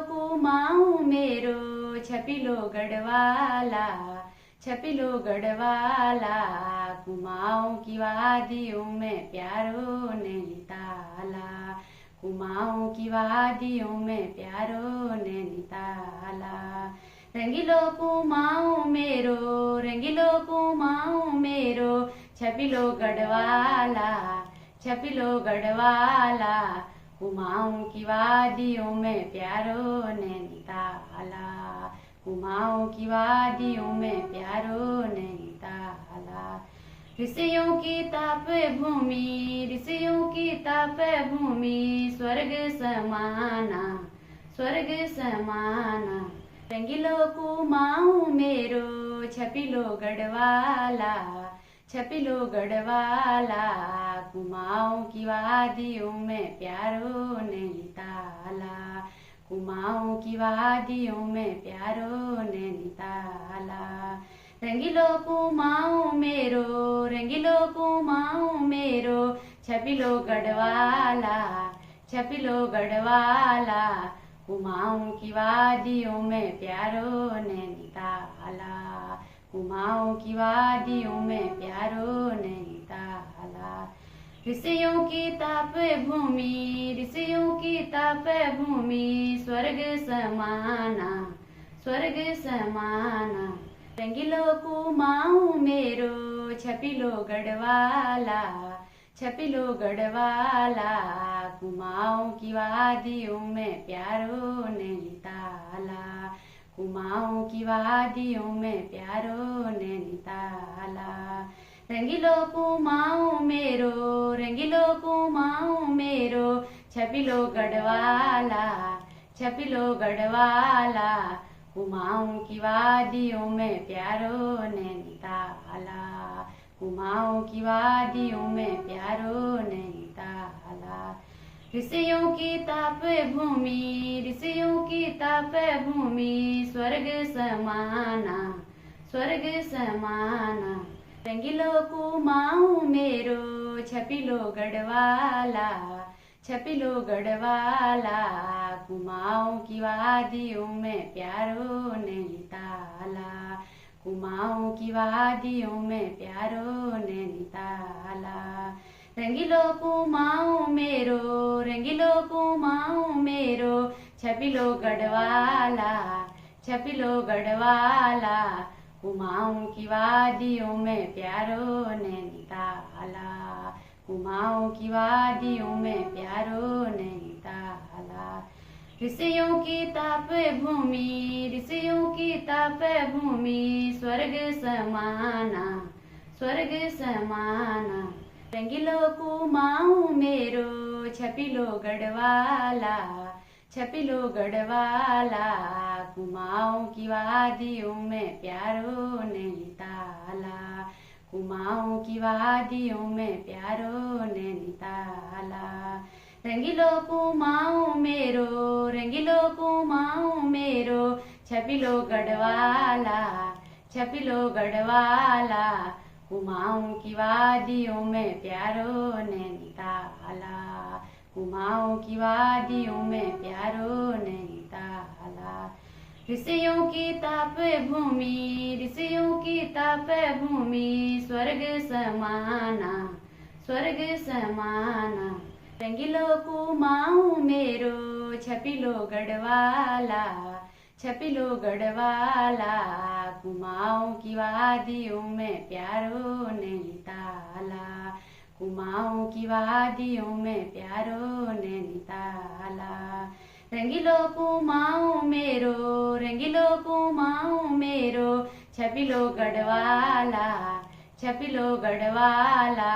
कुमाऊं मेरो छपिलो गढ़वाला, छपिलो गढ़वाला। कुमाऊं की वादियों में प्यारो नैनीताला, कुमाऊं की वादियों में प्यारो नैनीताला। रंगीलो कुमाऊं मेरो, रंगीलो कुमाऊं मेरो छपिलो गढ़वाला, छपिलो गढ़वाला। कुमाऊं की वादियों में प्यारो नैनीताला, कुमाऊं की वादियों में प्यारो नैनीताला। ऋषियों की ताप भूमि, ऋषियों की ताप भूमि स्वर्ग समाना, स्वर्ग समाना। रंगीलो कुमाऊं मेरो छपिलो गढ़वाला, छपिलो गढ़वाला। कुमाऊं की वादियों में प्यारो नैनीताला, कुमाऊं की वादियों में प्यारो नैनीताला। रंगीलो कुमाऊं मेरो, रंगीलो कुमाऊं मेरो छपिलो गढ़वाला, छपिलो गढ़वाला। कुमाऊं की वादियों में प्यारो नैनीताला, कुमाऊं की वादियों में प्यारो नैनीताला। ऋषियों की ताप भूमि, ऋषियों की ताप भूमि स्वर्ग समाना, स्वर्ग समाना। रंगीलो कुमाऊं मेरो छपिलो गढ़वाला, छपिलो गढ़वाला। कुमाऊं की वादियों में प्यारो नैनीताला, कुमाऊं की वादियों में प्यारो नैनीताला। रंगीलो कुमाऊं मेरो, रंगीलो कुमाऊं मेरो छपिलो गढ़वाला, छपिलो गढ़वाला। कुमाऊं की वादियों में प्यारो नैनीताला, कुमाऊं की वादियों में प्यारो नैनीताला। ऋषियों की ताप भूमि, ऋषियों की ताप भूमि स्वर्ग समाना, स्वर्ग समाना। रंगीलो कुमाऊं मेरो छपिलो गढ़वाला, छपिलो गढ़वाला। कुमाऊं की वादियों में प्यारो नैनीताला, कुमाऊं की वादियों में प्यारो नैनीताला। रंगीलो कुमाऊं मेरो, रंगीलो कुमाऊं मेरो छपिलो गढ़वाला, छपिलो गढ़वाला। कुमाऊं की वादियों में प्यारो नैनीताला, कुमाऊं की वादियों में प्यारो नैनीताला। ऋषियों की ताप भूमि, ऋषियों की ताप भूमि स्वर्ग समाना, स्वर्ग समाना। रंगीलो कुमाऊं मेरो छपिलो गढ़वाला, छपिलो गढ़वाला। कुमाऊं की वादियों में प्यारो नैनीताला, कुमाऊं की वादियों में प्यारो नैनीताला। रंगीलो कुमाऊं मेरो, रंगीलो कुमाऊं मेरो छपिलो गढ़वाला, छपिलो गढ़वाला। कुमाऊं की वादियों में प्यारो नैनीताला, कुमाऊं की वादियों में प्यारो नैनीताला। ऋषियों की ताप भूमि, ऋषियों की ताप भूमि स्वर्ग समाना, स्वर्ग समाना। रंगीलो कुमाऊं मेरो छपिलो गढ़वाला, छपिलो गढ़वाला। कुमाऊं की वादियों में प्यारो नैनीताला, कुमाऊं की वादियों में प्यारो नैनीताला। रंगीलो कुमाऊं मेरो, रंगीलो कुमाऊं मेरो छपिलो गढ़वाला, छपिलो गढ़वाला।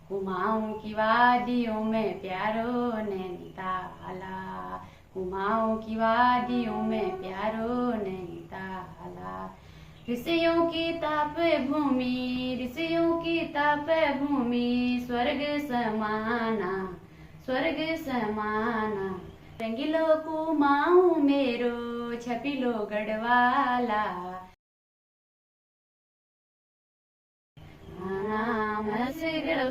कुमाऊं की वादियों में प्यारो नैनीताला, कुमाऊं की वादियों में प्यारो नैनीताला। ऋषियों की ताप भूमि, ऋषियों की ताप भूमि स्वर्ग समाना, स्वर्ग समाना। रंगीलो कुमाऊं मेरो छपिलो गढ़वाला, नाम सिर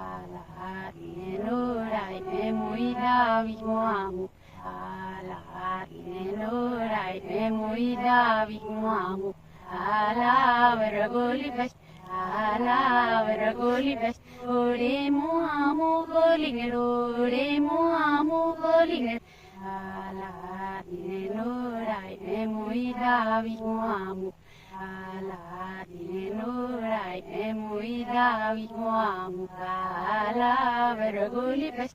ala inorai memui davi ala inorai memui davi ala vergoli bes ore mu golinger ala inorai memui davi ala inorai memui davi ala vergoli bes